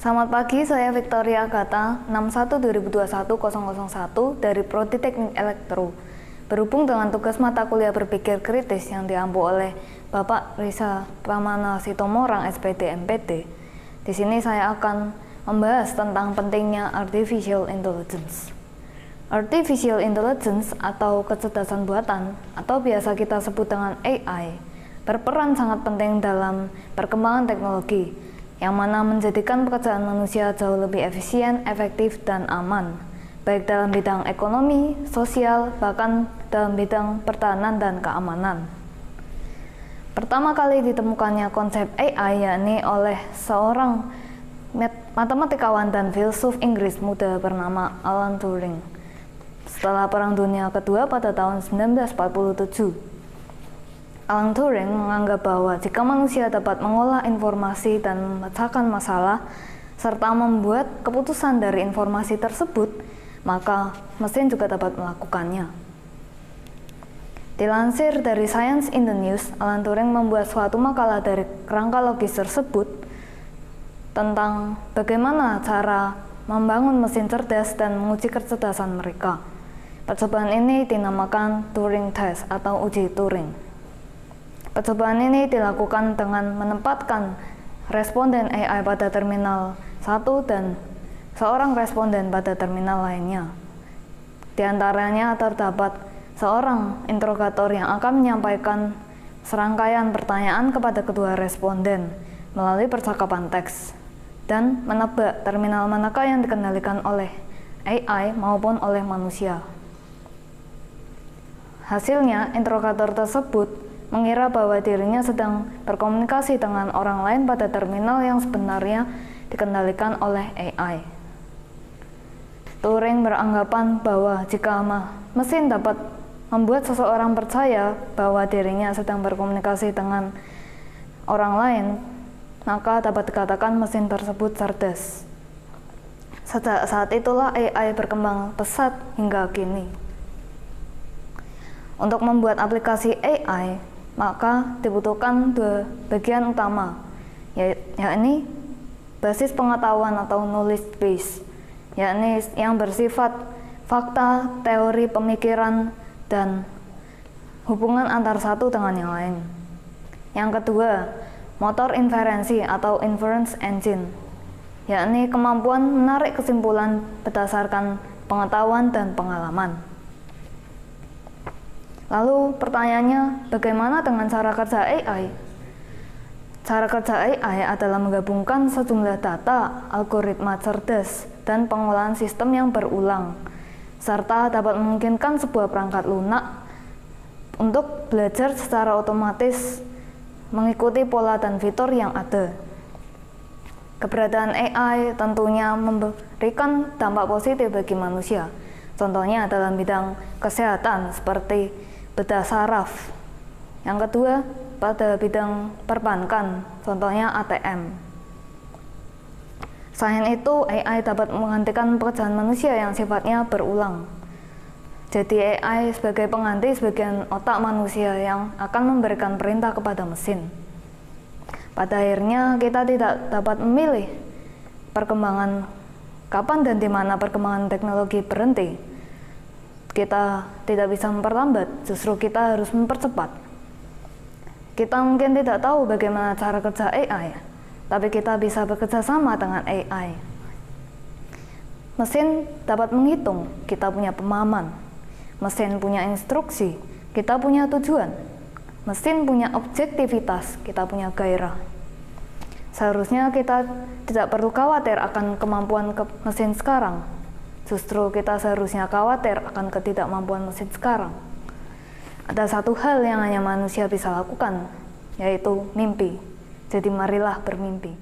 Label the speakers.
Speaker 1: Selamat pagi, saya Victoria Agatha, 61/2021-001 dari Prodi Teknik Elektro. Berhubung dengan tugas mata kuliah berpikir kritis yang diampu oleh Bapak Risa Pramana Sitomorang SPD MPD, di sini saya akan membahas tentang pentingnya Artificial Intelligence. Artificial Intelligence atau kecerdasan buatan, atau biasa kita sebut dengan AI, berperan sangat penting dalam perkembangan teknologi, yang mana menjadikan pekerjaan manusia jauh lebih efisien, efektif, dan aman, baik dalam bidang ekonomi, sosial, bahkan dalam bidang pertahanan dan keamanan. Pertama kali ditemukannya konsep AI yakni oleh seorang matematikawan dan filsuf Inggris muda bernama Alan Turing setelah Perang Dunia Kedua pada tahun 1947. Alan Turing menganggap bahwa jika manusia dapat mengolah informasi dan memecahkan masalah, serta membuat keputusan dari informasi tersebut, maka mesin juga dapat melakukannya. Dilansir dari Science in the News, Alan Turing membuat suatu makalah dari kerangka logis tersebut tentang bagaimana cara membangun mesin cerdas dan menguji kecerdasan mereka. Percobaan ini dinamakan Turing Test atau uji Turing. Percobaan ini dilakukan dengan menempatkan responden AI pada terminal 1 dan seorang responden pada terminal lainnya. Di antaranya terdapat seorang interrogator yang akan menyampaikan serangkaian pertanyaan kepada kedua responden melalui percakapan teks dan menebak terminal manakah yang dikendalikan oleh AI maupun oleh manusia. Hasilnya, interrogator tersebut mengira bahwa dirinya sedang berkomunikasi dengan orang lain pada terminal yang sebenarnya dikendalikan oleh AI. Turing beranggapan bahwa jika mesin dapat membuat seseorang percaya bahwa dirinya sedang berkomunikasi dengan orang lain, maka dapat dikatakan mesin tersebut cerdas. Sejak saat itulah AI berkembang pesat hingga kini. Untuk membuat aplikasi AI, maka dibutuhkan dua bagian utama, yakni basis pengetahuan atau knowledge base, yakni yang bersifat fakta, teori, pemikiran, dan hubungan antar satu dengan yang lain. Yang kedua, motor inferensi atau inference engine, yakni kemampuan menarik kesimpulan berdasarkan pengetahuan dan pengalaman. Lalu pertanyaannya, bagaimana dengan cara kerja AI? Cara kerja AI adalah menggabungkan sejumlah data, algoritma cerdas, dan pengolahan sistem yang berulang, serta dapat memungkinkan sebuah perangkat lunak untuk belajar secara otomatis mengikuti pola dan fitur yang ada. Keberadaan AI tentunya memberikan dampak positif bagi manusia, contohnya dalam bidang kesehatan seperti bedah saraf. Yang kedua, pada bidang perbankan, contohnya ATM. Selain itu, AI dapat menggantikan pekerjaan manusia yang sifatnya berulang. Jadi AI sebagai pengganti sebagian otak manusia yang akan memberikan perintah kepada mesin. Pada akhirnya, kita tidak dapat memilih perkembangan kapan dan di mana perkembangan teknologi berhenti. Kita tidak bisa memperlambat, justru kita harus mempercepat. Kita mungkin tidak tahu bagaimana cara kerja AI, tapi kita bisa bekerja sama dengan AI. Mesin dapat menghitung, kita punya pemahaman. Mesin punya instruksi, kita punya tujuan. Mesin punya objektivitas, kita punya gairah. Seharusnya kita tidak perlu khawatir akan kemampuan mesin sekarang. Justru kita seharusnya khawatir akan ketidakmampuan mesin sekarang. Ada satu hal yang hanya manusia bisa lakukan, yaitu mimpi. Jadi marilah bermimpi.